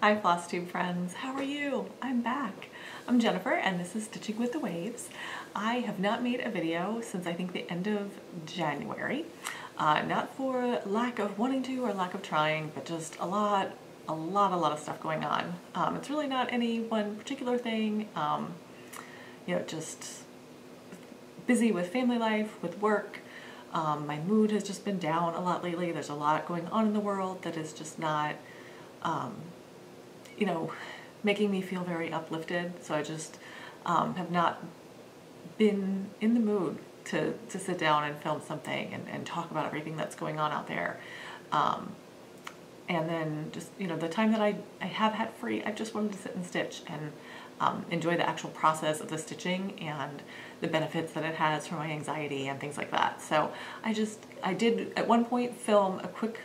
Hi Flosstube friends, how are you? I'm back. I'm Jennifer and this is Stitching with the Waves. I have not made a video since I think the end of January. Not for lack of wanting to or lack of trying, but just a lot of stuff going on. It's really not any one particular thing, just busy with family life, with work. My mood has just been down a lot lately. There's a lot going on in the world that is just not making me feel very uplifted. So I just have not been in the mood to sit down and film something and talk about everything that's going on out there. And then just, the time that I have had free, I've just wanted to sit and stitch and enjoy the actual process of the stitching and the benefits that it has for my anxiety and things like that. So I did at one point film a quick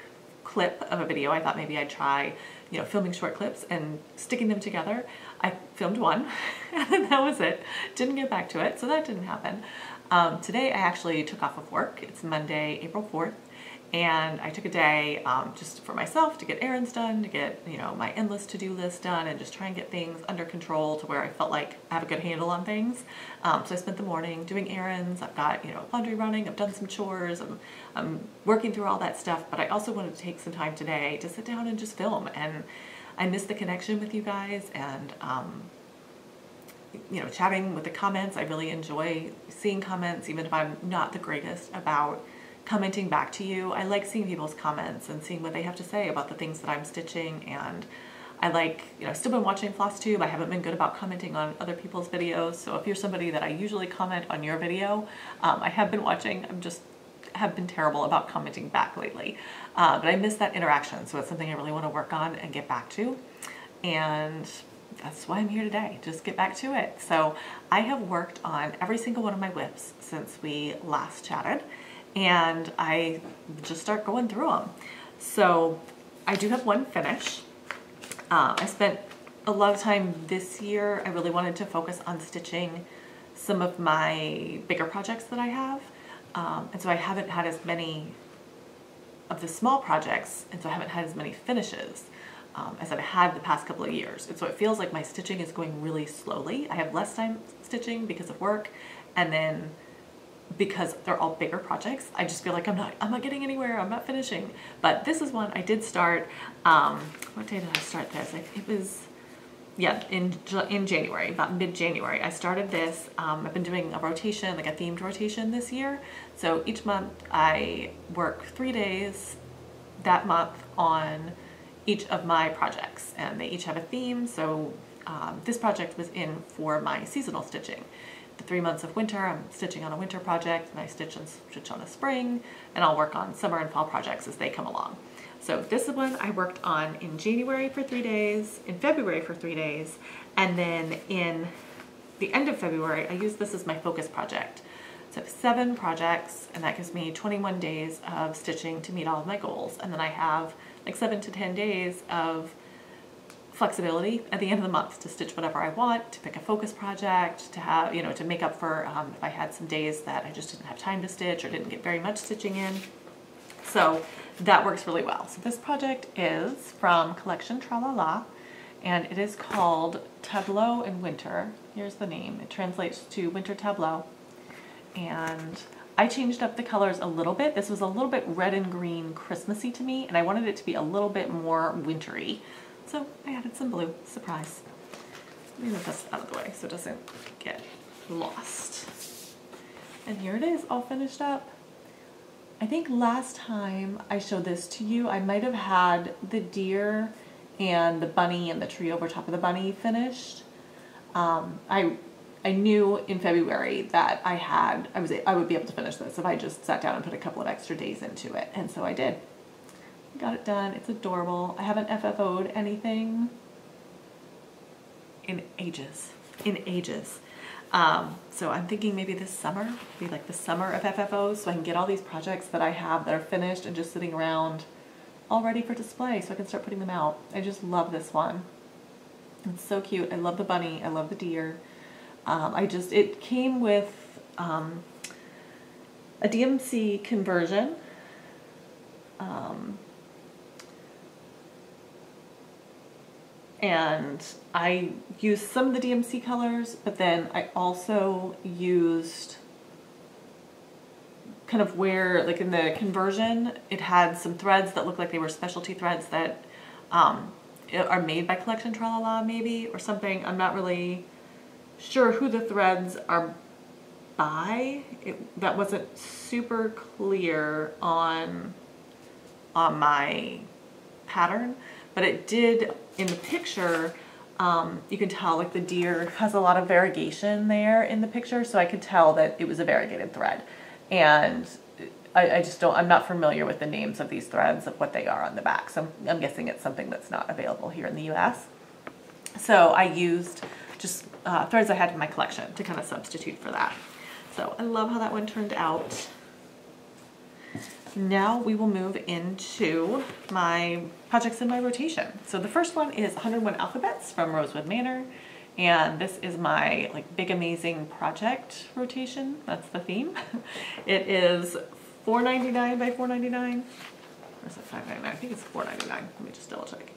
clip of a video. I thought maybe I'd try, filming short clips and sticking them together. I filmed one and that was it. Didn't get back to it, so that didn't happen. Today I actually took off of work. It's Monday, April 4th. And I took a day just for myself to get errands done, to get my endless to-do list done, and just try and get things under control to where I felt like I have a good handle on things. So I spent the morning doing errands. I've got laundry running. I've done some chores. I'm working through all that stuff. But I also wanted to take some time today to sit down and just film. And I miss the connection with you guys and chatting with the comments. I really enjoy seeing comments, even if I'm not the greatest about commenting back to you. I like seeing people's comments and seeing what they have to say about the things that I'm stitching, and I like, I've still been watching Flosstube. I haven't been good about commenting on other people's videos, so if you're somebody that I usually comment on your video, I have been watching. Have been terrible about commenting back lately, but I miss that interaction, so it's something I really want to work on and get back to, and that's why I'm here today, just get back to it. So I have worked on every single one of my whips since we last chatted, and I just start going through them. So I do have one finish. I spent a lot of time this year. I really wanted to focus on stitching some of my bigger projects that I have. And so I haven't had as many of the small projects, and so I haven't had as many finishes as I've had the past couple of years. And so it feels like my stitching is going really slowly. I have less time stitching because of work, and then because they're all bigger projects, I just feel like I'm not getting anywhere, I'm not finishing. But this is one I did start, what day did I start this? It was, in January, about mid-January. I started this. I've been doing a rotation, like a themed rotation this year. So each month I work 3 days that month on each of my projects, and they each have a theme. So this project was in for my seasonal stitching. The 3 months of winter, I'm stitching on a winter project, and I stitch on a spring, and I'll work on summer and fall projects as they come along. So this is one I worked on in January for 3 days, in February for 3 days, and then in the end of February, I used this as my focus project. So I have 7 projects, and that gives me 21 days of stitching to meet all of my goals. And then I have like 7 to 10 days of flexibility at the end of the month to stitch whatever I want, to pick a focus project, to have, to make up for if I had some days that I just didn't have time to stitch or didn't get very much stitching in. So that works really well. So this project is from Collection Tralala, and it is called Tableau in Winter. Here's the name. It translates to Winter Tableau. And I changed up the colors a little bit. This was a little bit red and green Christmassy to me, and I wanted it to be a little bit more wintry. So I added some blue, surprise. Let me move this out of the way so it doesn't get lost. And here it is, all finished up. I think last time I showed this to you, I might have had the deer and the bunny and the tree over top of the bunny finished. I knew in February that I would be able to finish this if I just sat down and put a couple of extra days into it, and so I did. Got it done. It's adorable. I haven't FFO'd anything in ages. So I'm thinking maybe this summer, be like the summer of FFOs, so I can get all these projects that I have that are finished and just sitting around all ready for display so I can start putting them out. I just love this one. It's so cute. I love the bunny. I love the deer. It came with a DMC conversion. 'Cause And I used some of the DMC colors, but then I also used kind of where, like in the conversion, it had some threads that looked like they were specialty threads that are made by Collection Tralala maybe, or something. I'm not really sure who the threads are by. That wasn't super clear on my pattern, but it did in the picture. You can tell like the deer has a lot of variegation there in the picture, so I could tell that it was a variegated thread. And I just don't, I'm not familiar with the names of these threads, of what they are on the back. So I'm guessing it's something that's not available here in the US. So I used just threads I had in my collection to kind of substitute for that. So I love how that one turned out. Now we will move into my projects in my rotation. So the first one is 101 Alphabets from Rosewood Manor. And this is my like big amazing project rotation. That's the theme. It is $4.99 by $4.99. Or is it $5.99? I think it's $4.99. Let me just double check.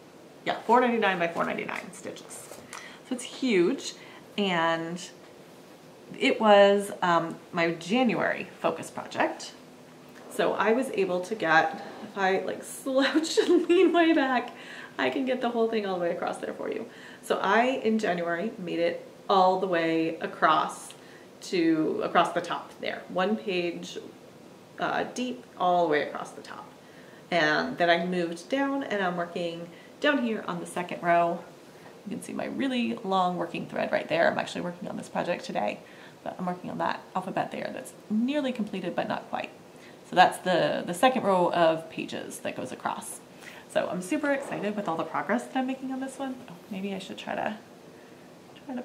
Yeah, $4.99 by $4.99 stitches. So it's huge, and it was my January focus project. So I was able to get, if I like slouch and lean way back, I can get the whole thing all the way across there for you. So I, in January, made it all the way across the top there. One page deep, all the way across the top. And then I moved down, and I'm working down here on the second row. You can see my really long working thread right there. I'm actually working on this project today, but I'm working on that alphabet there that's nearly completed, but not quite. So that's the second row of pages that goes across. So I'm super excited with all the progress that I'm making on this one. Oh, maybe I should try to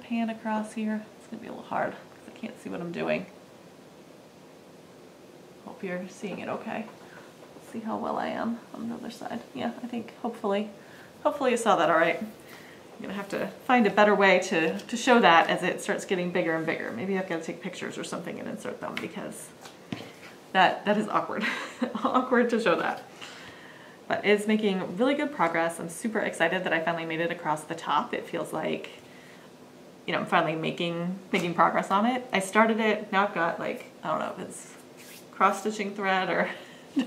pan across here. It's gonna be a little hard because I can't see what I'm doing. Hope you're seeing it okay. Let's see how well I am on the other side. Yeah, I think hopefully you saw that all right. I'm gonna have to find a better way to show that as it starts getting bigger and bigger. Maybe I've got to take pictures or something and insert them, because that is awkward. Awkward to show that. But it's making really good progress. I'm super excited that I finally made it across the top. It feels like, you know, I'm finally making progress on it. I started it, now I've got like, I don't know if it's cross-stitching thread or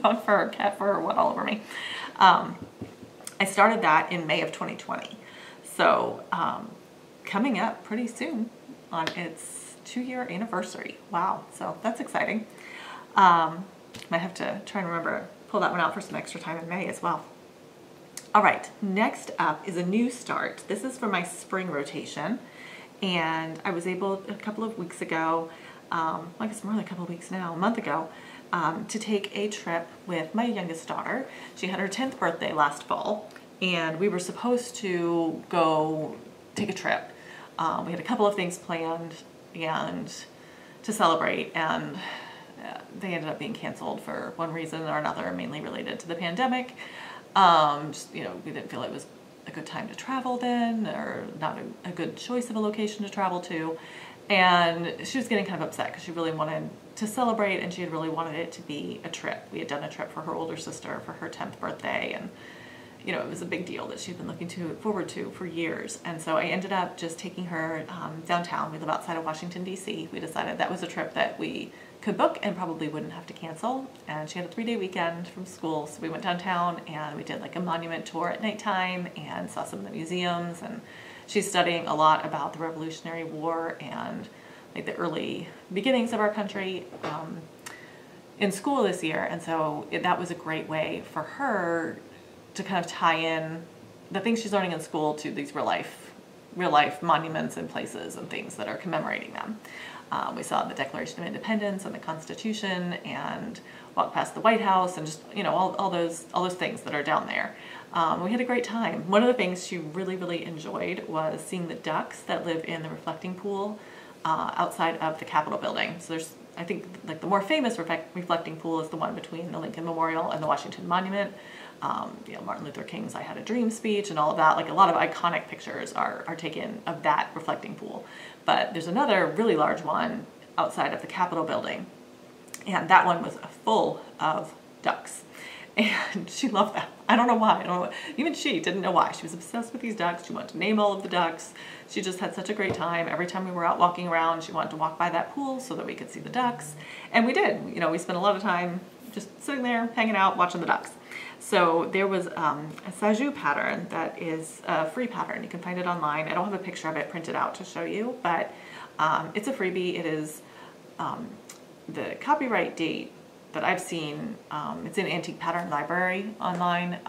dog fur or cat fur or what all over me. I started that in May of 2020. So coming up pretty soon on its 2-year anniversary. Wow, so that's exciting. Might have to try and remember pull that one out for some extra time in May as well. All right, next up is a new start. This is for my spring rotation, and I was able a couple of weeks ago, I guess more than a couple of weeks now, a month ago, to take a trip with my youngest daughter. She had her 10th birthday last fall, and we were supposed to go take a trip. We had a couple of things planned and to celebrate, and they ended up being canceled for one reason or another, mainly related to the pandemic. Just, you know, we didn't feel it was a good time to travel then, or not a good choice of a location to travel to. And she was getting kind of upset because she really wanted to celebrate, and she had really wanted it to be a trip. We had done a trip for her older sister for her 10th birthday, and you know, it was a big deal that she'd been looking forward to for years. And so I ended up just taking her downtown. We live outside of Washington, D.C. We decided that was a trip that we could book and probably wouldn't have to cancel. And she had a 3-day weekend from school, so we went downtown and we did like a monument tour at nighttime and saw some of the museums. And she's studying a lot about the Revolutionary War and like the early beginnings of our country in school this year. And so that was a great way for her to kind of tie in the things she's learning in school to these real life monuments and places and things that are commemorating them. We saw the Declaration of Independence and the Constitution, and walked past the White House, and just, you know, all those things that are down there. We had a great time. One of the things she really enjoyed was seeing the ducks that live in the reflecting pool outside of the Capitol building. So there's, I think, like the more famous reflecting pool is the one between the Lincoln Memorial and the Washington Monument. You know, Martin Luther King's "I Had a Dream" speech and all of that. Like a lot of iconic pictures are taken of that reflecting pool. But there's another really large one outside of the Capitol building, and that one was full of ducks, and she loved that. I don't know why. I don't know. Even she didn't know why. She was obsessed with these ducks. She wanted to name all of the ducks. She just had such a great time. Every time we were out walking around, she wanted to walk by that pool so that we could see the ducks. And we did. You know, we spent a lot of time just sitting there, hanging out, watching the ducks. So there was a Saju pattern that is a free pattern. You can find it online. I don't have a picture of it printed out to show you, but it's a freebie. It is the copyright date that I've seen, it's in Antique Pattern Library online,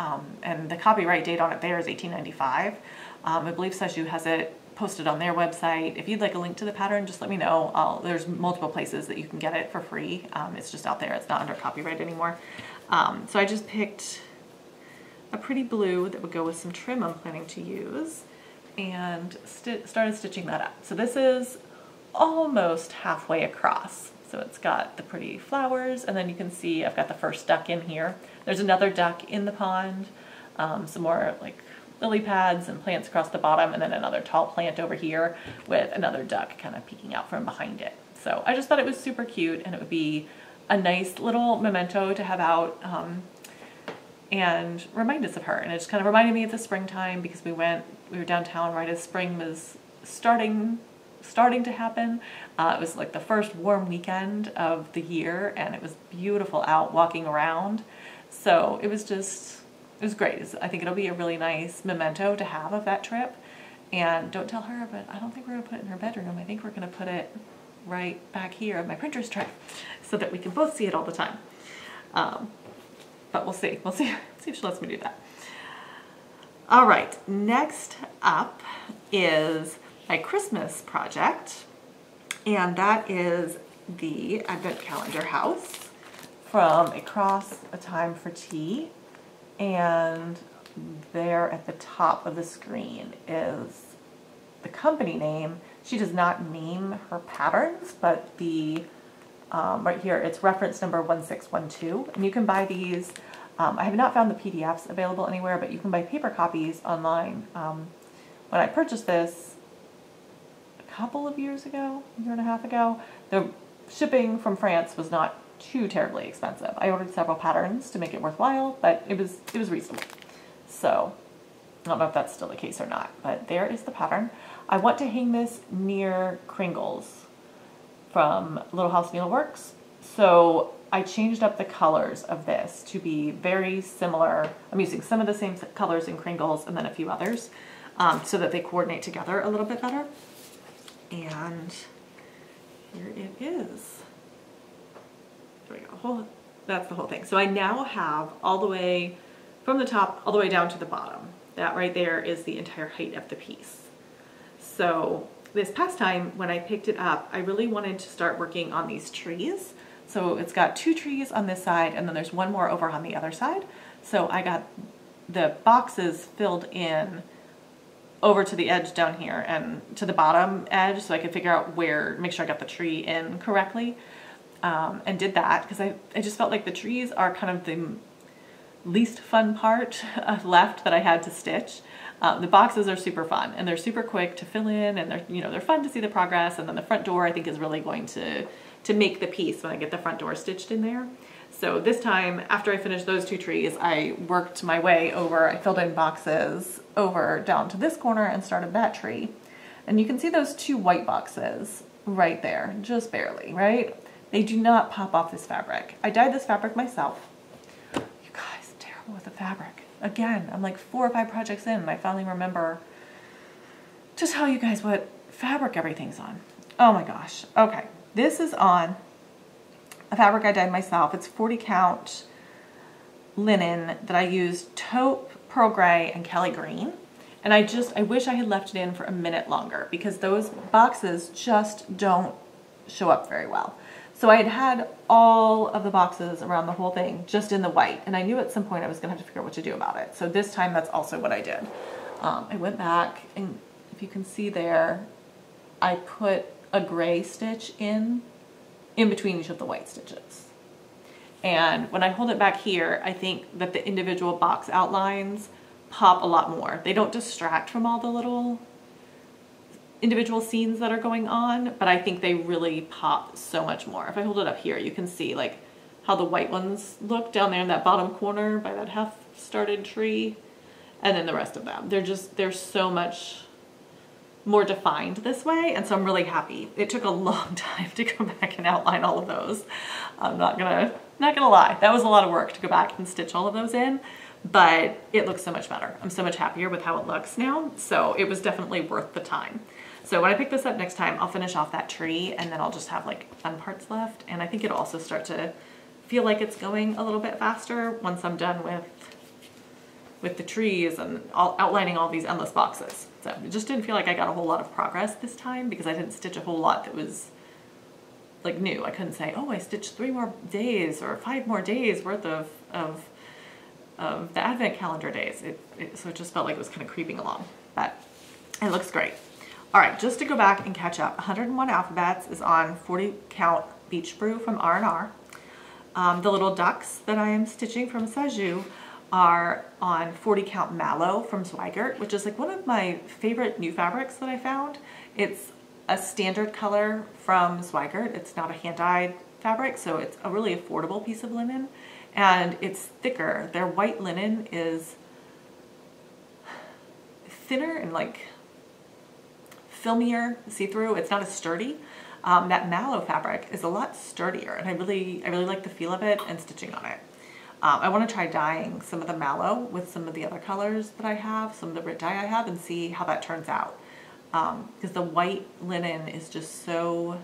and the copyright date on it there is 1895. I believe Saju has it posted on their website. If you'd like a link to the pattern, just let me know. There's multiple places that you can get it for free. It's just out there. It's not under copyright anymore. So I just picked a pretty blue that would go with some trim I'm planning to use, and started stitching that up. So this is almost halfway across. So it's got the pretty flowers, and then you can see I've got the first duck in here. There's another duck in the pond, some more like lily pads and plants across the bottom, and then another tall plant over here with another duck kind of peeking out from behind it. So I just thought it was super cute, and it would be a nice little memento to have out and remind us of her. And it just kind of reminded me of the springtime, because we were downtown right as spring was starting to happen. It was like the first warm weekend of the year, and it was beautiful out walking around. So it was great. I think it'll be a really nice memento to have of that trip. And don't tell her, but I don't think we're going to put it in her bedroom. I think we're going to put it right back here on my printer's tray so that we can both see it all the time. But we'll see. We'll see if she lets me do that. All right, next up is my Christmas project, and that is the Advent Calendar House from Across a Time for Tea. And there at the top of the screen is the company name. She does not name her patterns, but the right here it's reference number 1612, and you can buy these. I have not found the PDFs available anywhere, but you can buy paper copies online. When I purchased this a couple of years ago, a year and a half ago, the shipping from France was not too terribly expensive. I ordered several patterns to make it worthwhile, but it was reasonable. So I don't know if that's still the case or not, but there is the pattern. I want to hang this near Kringle's from Little House Needleworks. So I changed up the colors of this to be very similar. I'm using some of the same colors in Kringle's and then a few others so that they coordinate together a little bit better. And here it is. There we go. That's the whole thing. So I now have all the way from the top all the way down to the bottom. That right there is the entire height of the piece. So this past time when I picked it up, I really wanted to start working on these trees. So it's got 2 trees on this side, and then there's one more over on the other side. So I got the boxes filled in over to the edge down here and to the bottom edge, so I could figure out make sure I got the tree in correctly. And did that because I just felt like the trees are kind of the least fun part left that I had to stitch. The boxes are super fun, and they're super quick to fill in, and they're fun to see the progress. And then the front door I think is really going to make the piece when I get the front door stitched in there. So this time, after I finished those 2 trees, I worked my way over. I filled in boxes over down to this corner and started that tree. And you can see those 2 white boxes right there, just barely, right? They do not pop off this fabric. I dyed this fabric myself. You guys, I'm terrible with the fabric. Again, I'm like 4 or 5 projects in, and I finally remember to tell you guys what fabric everything's on. Oh my gosh. Okay, this is on a fabric I dyed myself. It's 40 count linen that I used taupe, pearl gray, and Kelly green. And I wish I had left it in for a minute longer, because those boxes just don't show up very well. So I had all of the boxes around the whole thing just in the white, and I knew at some point I was going to have to figure out what to do about it. So this time that's also what I did. I went back, and if you can see there, I put a gray stitch in between each of the white stitches. And when I hold it back here, I think that the individual box outlines pop a lot more. They don't distract from all the little individual scenes that are going on, but I think they really pop so much more. If I hold it up here, you can see like how the white ones look down there in that bottom corner by that half started tree, and then the rest of them. They're so much more defined this way, and so I'm really happy. It took a long time to go back and outline all of those. I'm not gonna lie, that was a lot of work to go back and stitch all of those in, but it looks so much better. I'm so much happier with how it looks now, so it was definitely worth the time. So when I pick this up next time, I'll finish off that tree, and then I'll just have like fun parts left, and I think it'll also start to feel like it's going a little bit faster once I'm done with the trees and outlining all these endless boxes. So it just didn't feel like I got a whole lot of progress this time because I didn't stitch a whole lot that was like new. I couldn't say, oh, I stitched 3 more days or 5 more days worth of the advent calendar days. So it just felt like it was kind of creeping along, but it looks great. All right, just to go back and catch up, 101 Alphabets is on 40 count Beach Brew from R&R. The little ducks that I am stitching from Saju are on 40 count Mallow from Zweigart, which is like one of my favorite new fabrics that I found. It's a standard color from Zweigart. It's not a hand-dyed fabric, so it's a really affordable piece of linen, and it's thicker. Their white linen is thinner and like filmier, see-through. It's not as sturdy. That Mallow fabric is a lot sturdier, and I really like the feel of it and stitching on it. I want to try dyeing some of the Mallow with some of the other colors that I have, some of the Rit dye I have, and see how that turns out. Because the white linen is just so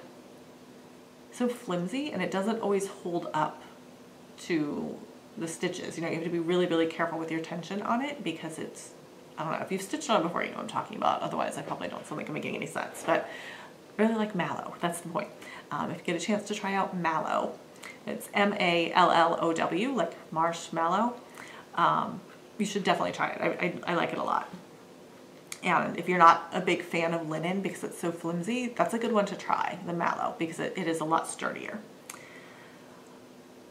flimsy, and it doesn't always hold up to the stitches. You know, you have to be really careful with your tension on it because it's, I don't know, if you've stitched on it before, you know what I'm talking about. Otherwise, I probably don't sound like I'm making any sense. But I really like Mallow. That's the point. If you get a chance to try out Mallow, it's M-A-L-L-O-W, like marshmallow. You should definitely try it. I like it a lot. And if you're not a big fan of linen because it's so flimsy, that's a good one to try, the Mallow, because it is a lot sturdier.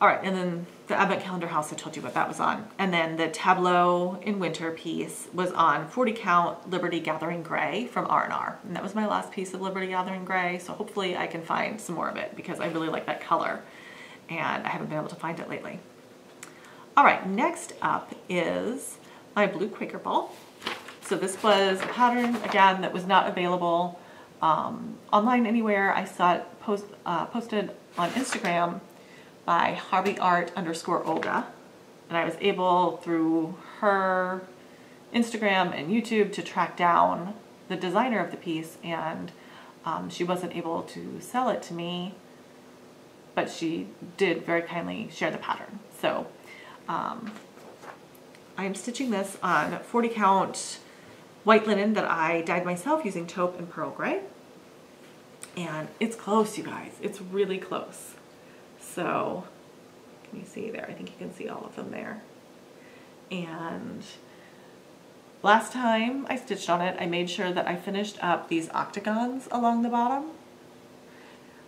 All right, and then the Advent Calendar House, I told you what that was on. And then the Tableau in Winter piece was on 40 count Liberty Gathering Gray from R&R. And that was my last piece of Liberty Gathering Gray, so hopefully I can find some more of it because I really like that color, and I haven't been able to find it lately. All right, next up is my blue Quaker ball. So this was a pattern, again, that was not available online anywhere. I saw it posted on Instagram by hobbyart_Olga, and I was able, through her Instagram and YouTube, to track down the designer of the piece, and she wasn't able to sell it to me, but she did very kindly share the pattern. So I am stitching this on 40 count white linen that I dyed myself using taupe and pearl gray. And it's close, you guys. It's really close. So, can you see there? I think you can see all of them there. And last time I stitched on it, I made sure that I finished up these octagons along the bottom.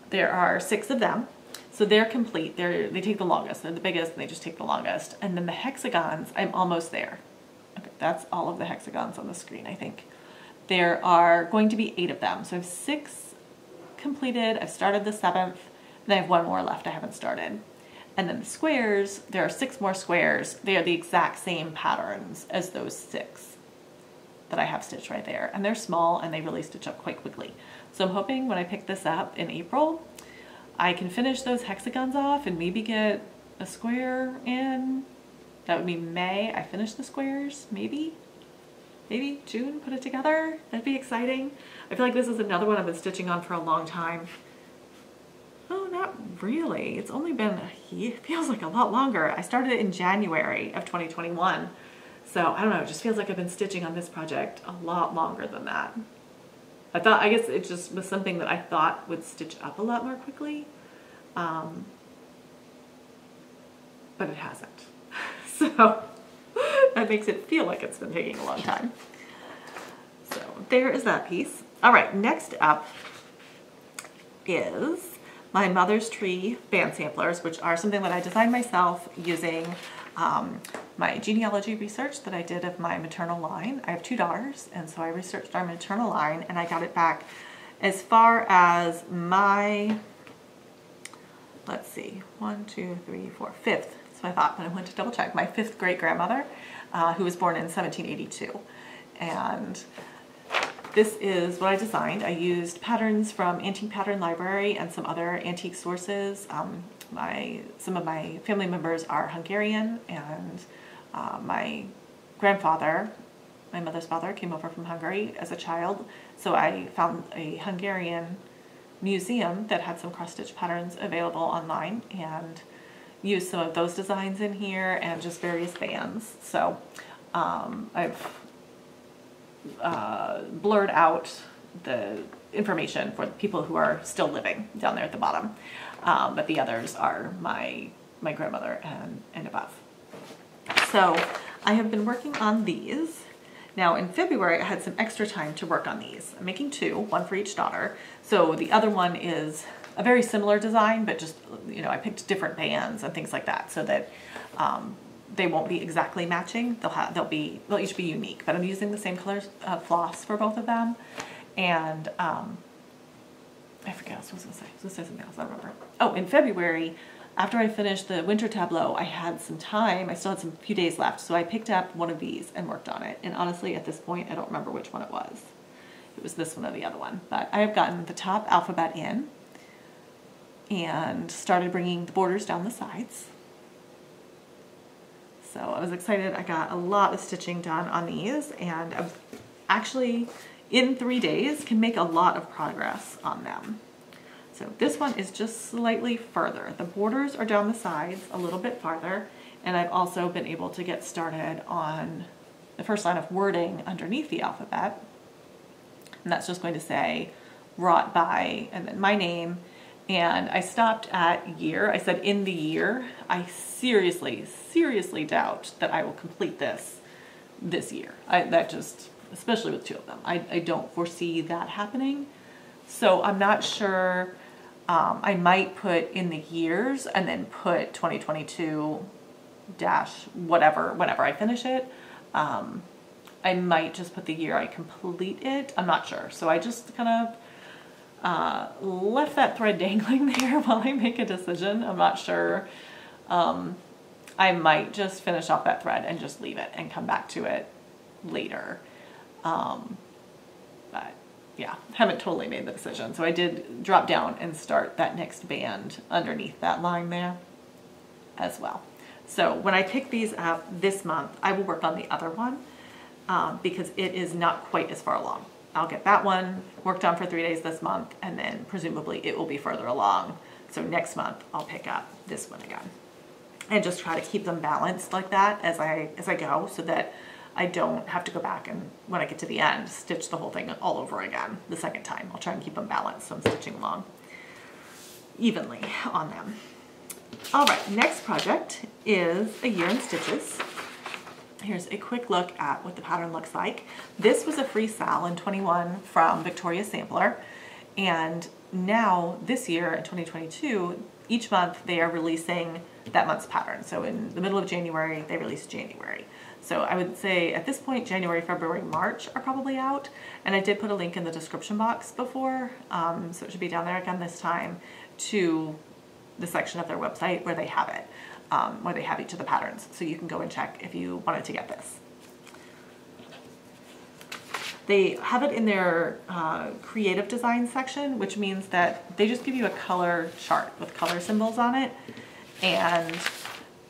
There are 6 of them. So they're complete. They take the longest. They're the biggest, and they just take the longest. And then the hexagons, I'm almost there. Okay, that's all of the hexagons on the screen, I think. There are going to be 8 of them. So I have 6 completed. I've started the 7th, and I have 1 more left I haven't started. And then the squares, there are 6 more squares. They are the exact same patterns as those 6 that I have stitched right there. And they're small, and they really stitch up quite quickly. So I'm hoping when I pick this up in April, I can finish those hexagons off and maybe get a square in. That would be May. I finish the squares, maybe June, put it together. That'd be exciting. I feel like this is another one I've been stitching on for a long time. Oh, not really. It's only been a year. It feels like a lot longer. I started it in January of 2021. So I don't know, it just feels like I've been stitching on this project a lot longer than that. I guess it just was something that I thought would stitch up a lot more quickly, but it hasn't. So that makes it feel like it's been taking a long time. So there is that piece. All right, next up is my Mother's Tree band samplers, which are something that I designed myself using my genealogy research that I did of my maternal line. I have 2 daughters, and so I researched our maternal line, and I got it back as far as my, let's see, 1, 2, 3, 4, So I thought, but I went to double check. My 5th great grandmother, who was born in 1782. And this is what I designed. I used patterns from Antique Pattern Library and some other antique sources. Some of my family members are Hungarian, and my grandfather, my mother's father, came over from Hungary as a child. So I found a Hungarian museum that had some cross-stitch patterns available online and used some of those designs in here and just various bands. So I've blurred out the information for the people who are still living down there at the bottom, but the others are my grandmother and above. So I have been working on these. Now in February I had some extra time to work on these. I'm making 2, one for each daughter. So the other one is a very similar design, but just, you know, I picked different bands and things like that so that they won't be exactly matching. They'll each be unique, but I'm using the same color floss for both of them. And I forget what I was supposed to say. I was supposed to say something else, I don't remember. Oh, in February, after I finished the winter tableau, I had some time. I still had some few days left, so I picked up one of these and worked on it. And honestly, at this point, I don't remember which one it was. It was this one or the other one. But I have gotten the top alphabet in and started bringing the borders down the sides. So I was excited. I got a lot of stitching done on these, and I actually, in 3 days, can make a lot of progress on them. So this one is just slightly further. The borders are down the sides a little bit farther, and I've also been able to get started on the first line of wording underneath the alphabet. And that's just going to say wrought by, and then my name. And I stopped at year. I said in the year. I seriously doubt that I will complete this year. Especially with 2 of them. I don't foresee that happening. So I'm not sure. I might put in the years and then put 2022 dash whatever whenever I finish it. I might just put the year I complete it. I'm not sure. So I just kind of left that thread dangling there while I make a decision. I'm not sure. I might just finish off that thread and just leave it and come back to it later. But yeah, haven't totally made the decision. So I did drop down and start that next band underneath that line there as well. So when I pick these up this month, I will work on the other one because it is not quite as far along. I'll get that one worked on for 3 days this month, and then presumably it will be further along. So next month I'll pick up this one again and just try to keep them balanced like that as I go, so that I don't have to go back and when I get to the end, stitch the whole thing all over again the second time. I'll try and keep them balanced so I'm stitching along evenly on them. All right, next project is a year in stitches. Here's a quick look at what the pattern looks like. This was a free sale in 21 from Victoria Sampler, and now this year in 2022, each month they are releasing that month's pattern. So in the middle of January, they release January. So I would say at this point, January, February, March are probably out. And I did put a link in the description box before, so it should be down there again this time, to the section of their website where they have it, where they have each of the patterns. So you can go and check if you wanted to get this. They have it in their creative design section, which means that they just give you a color chart with color symbols on it, and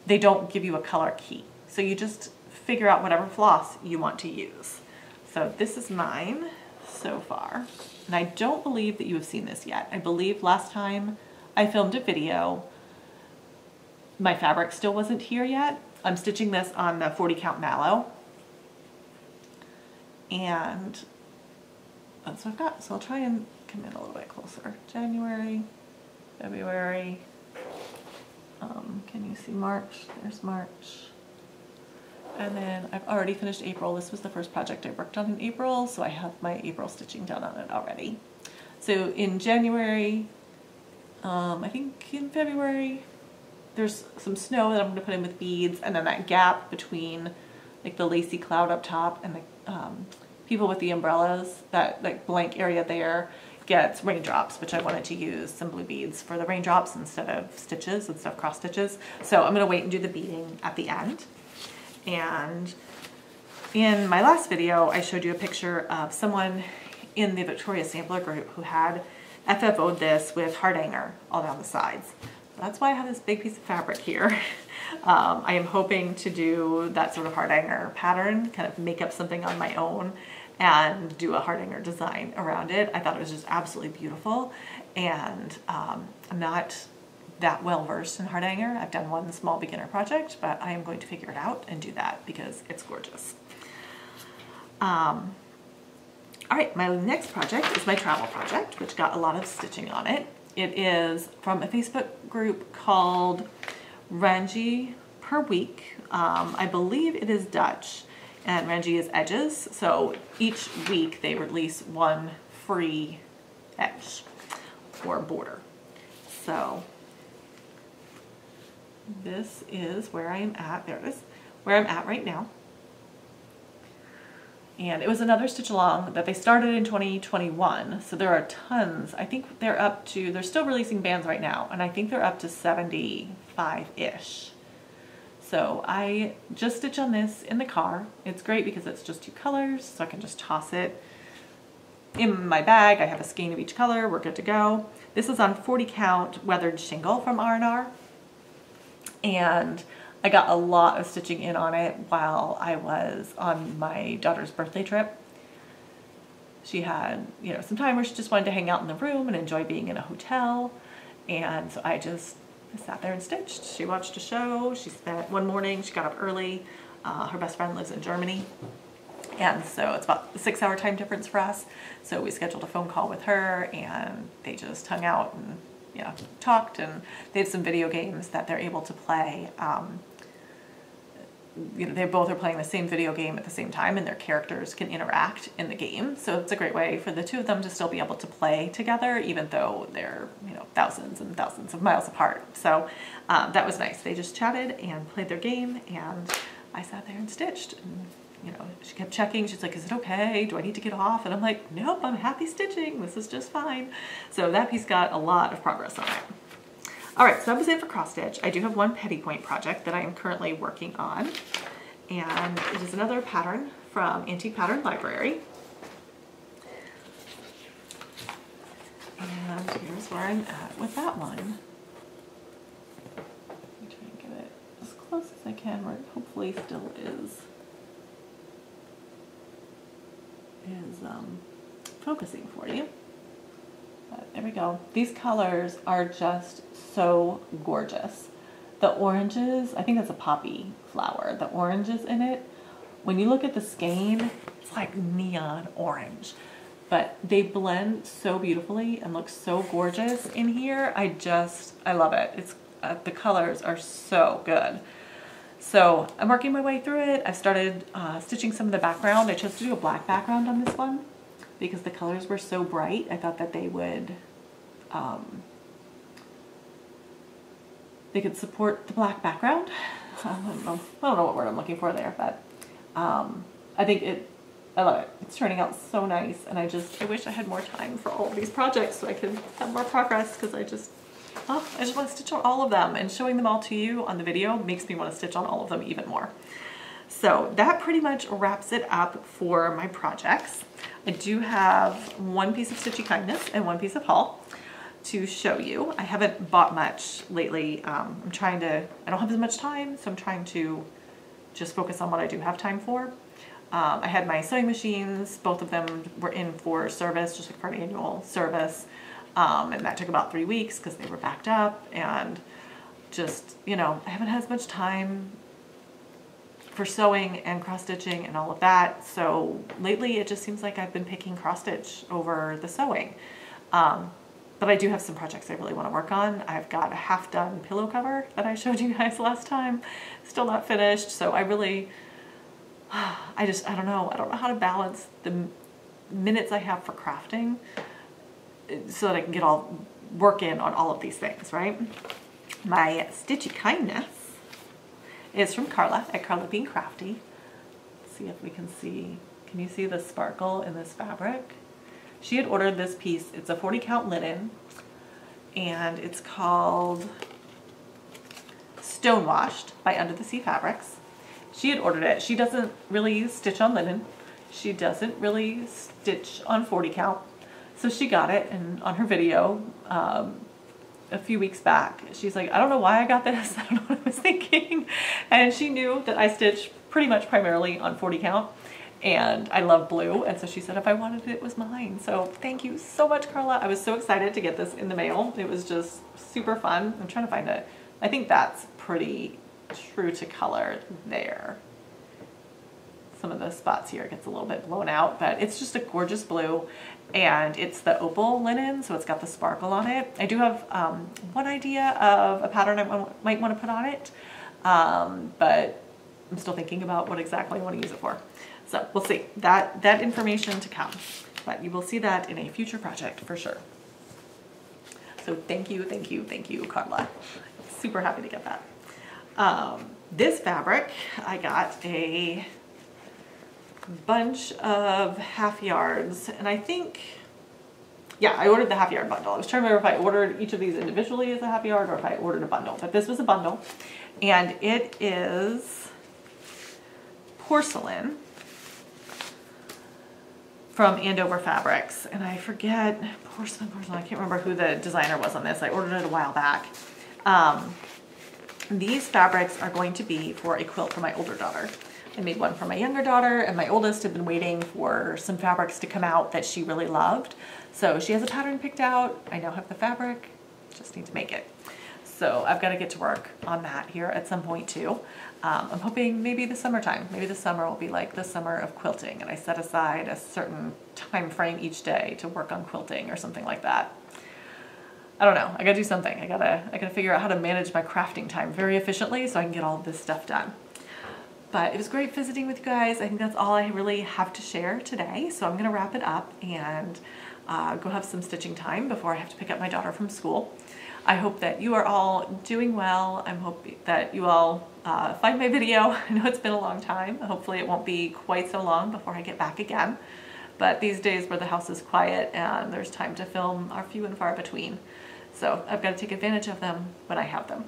they don't give you a color key. So you just figure out whatever floss you want to use. So this is mine so far, and I don't believe that you have seen this yet. I believe last time I filmed a video, my fabric still wasn't here yet. I'm stitching this on the 40 count mallow, and that's what I've got. So I'll try and come in a little bit closer. January, February, can you see March? There's March. And then I've already finished April. This was the first project I worked on in April, so I have my April stitching done on it already. So in January, I think in February, there's some snow that I'm going to put in with beads, and then that gap between like the lacy cloud up top and the people with the umbrellas, that like blank area there get raindrops, which I wanted to use some blue beads for the raindrops instead of stitches, instead of cross stitches. So I'm gonna wait and do the beading at the end. And in my last video, I showed you a picture of someone in the Victoria Sampler group who had FFO'd this with heart hanger all down the sides. That's why I have this big piece of fabric here. I am hoping to do that sort of heart hanger pattern, kind of make up something on my own and do a heart hanger design around it. I thought it was just absolutely beautiful, and I'm not that well versed in heart hanger. I've done one small beginner project, but I am going to figure it out and do that because it's gorgeous. All right, my next project is my travel project, which got a lot of stitching on it. It is from a Facebook group called Ranji Per Week. I believe it is Dutch, and Ranji is edges. So each week they release one free edge or border. So this is where I am at. There it is, where I'm at right now. And it was another stitch along that they started in 2021. So there are tons. I think they're up to, they're still releasing bands right now, and I think they're up to 75-ish. So I just stitch on this in the car. It's great because it's just 2 colors, so I can just toss it in my bag. I have a skein of each color. We're good to go. This is on 40 count weathered shingle from R&R. And I got a lot of stitching in on it while I was on my daughter's birthday trip. She had, you know, some time where she just wanted to hang out in the room and enjoy being in a hotel. And so I just sat there and stitched. She watched a show. She spent one morning, she got up early. Her best friend lives in Germany. And so it's about a 6-hour time difference for us. So we scheduled a phone call with her, and they just hung out and, you know, talked, and they had some video games that they're able to play. You know, they both are playing the same video game at the same time, and their characters can interact in the game. So it's a great way for the two of them to still be able to play together, even though they're, you know, thousands and thousands of miles apart. So that was nice. They just chatted and played their game, and I sat there and stitched. And, you know, she kept checking. She's like, is it okay? Do I need to get off? And I'm like, nope, I'm happy stitching. This is just fine. So that piece got a lot of progress on it. All right, so that was it for cross stitch. I do have one petty point project that I am currently working on, and it is another pattern from Antique Pattern Library. And here's where I'm at with that one. Let me try and get it as close as I can, where it hopefully still is focusing for you. But there we go. These colors are just so gorgeous. The oranges, I think that's a poppy flower. The oranges in it, when you look at the skein, it's like neon orange. But they blend so beautifully and look so gorgeous in here. I love it. It's the colors are so good. So I'm working my way through it. I've started stitching some of the background. I chose to do a black background on this one because the colors were so bright. I thought that they would, they could support the black background. I don't know what word I'm looking for there, but I think I love it. It's turning out so nice, and I wish I had more time for all of these projects so I could have more progress, because I just want to stitch on all of them, and showing them all to you on the video makes me want to stitch on all of them even more. So that pretty much wraps it up for my projects. I do have one piece of Stitchy Kindness and one piece of haul to show you. I haven't bought much lately. I don't have as much time, so I'm trying to just focus on what I do have time for. I had my sewing machines, both of them were in for service, just like for an annual service. And that took about 3 weeks because they were backed up, and just, you know, I haven't had as much time for sewing and cross stitching and all of that. So lately it just seems like I've been picking cross stitch over the sewing. But I do have some projects I really want to work on. I've got a half done pillow cover that I showed you guys last time, still not finished. So I really, I don't know how to balance the minutes I have for crafting so that I can get work in on all of these things, right? My Stitchy Kindness is from Carla at Carla Being Crafty. Let's see if we can see. Can you see the sparkle in this fabric? She had ordered this piece. It's a 40 count linen, and it's called Stonewashed by Under the Sea Fabrics. She had ordered it. She doesn't really stitch on linen. She doesn't really stitch on 40 count. So she got it, and on her video a few weeks back, she's like, I don't know why I got this. I don't know what I was thinking. And she knew that I stitch pretty much primarily on 40 count, and I love blue. And so she said if I wanted it, it was mine. So thank you so much, Carla. I was so excited to get this in the mail. It was just super fun. I'm trying to find it. I think that's pretty true to color there. Some of the spots here gets a little bit blown out, but it's just a gorgeous blue, and it's the opal linen, so it's got the sparkle on it. I do have one idea of a pattern I might want to put on it, but I'm still thinking about what exactly I want to use it for. So we'll see. That information to come, but you will see that in a future project for sure. So thank you, thank you, thank you, Carla. Super happy to get that. This fabric, I got a bunch of half yards, and I think, yeah, I ordered the half yard bundle. I was trying to remember if I ordered each of these individually as a half yard or if I ordered a bundle, but this was a bundle, and it is porcelain from Andover Fabrics, and I forget, porcelain, I can't remember who the designer was on this. I ordered it a while back. These fabrics are going to be for a quilt for my older daughter. I made one for my younger daughter, and my oldest had been waiting for some fabrics to come out that she really loved. So she has a pattern picked out. I now have the fabric, just need to make it. So I've got to get to work on that here at some point too. I'm hoping maybe the summertime, maybe the summer will be like the summer of quilting, and I set aside a certain time frame each day to work on quilting or something like that. I don't know, I gotta do something. I gotta figure out how to manage my crafting time very efficiently so I can get all of this stuff done. But it was great visiting with you guys. I think that's all I really have to share today. So I'm gonna wrap it up and go have some stitching time before I have to pick up my daughter from school. I hope that you are all doing well. I'm hoping that you all find my video. I know it's been a long time. Hopefully it won't be quite so long before I get back again. But these days where the house is quiet and there's time to film are few and far between. So I've got to take advantage of them when I have them.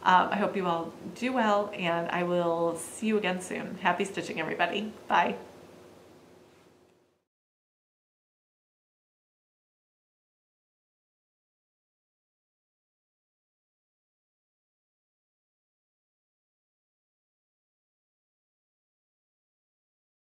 I hope you all do well, and I will see you again soon. Happy stitching, everybody. Bye.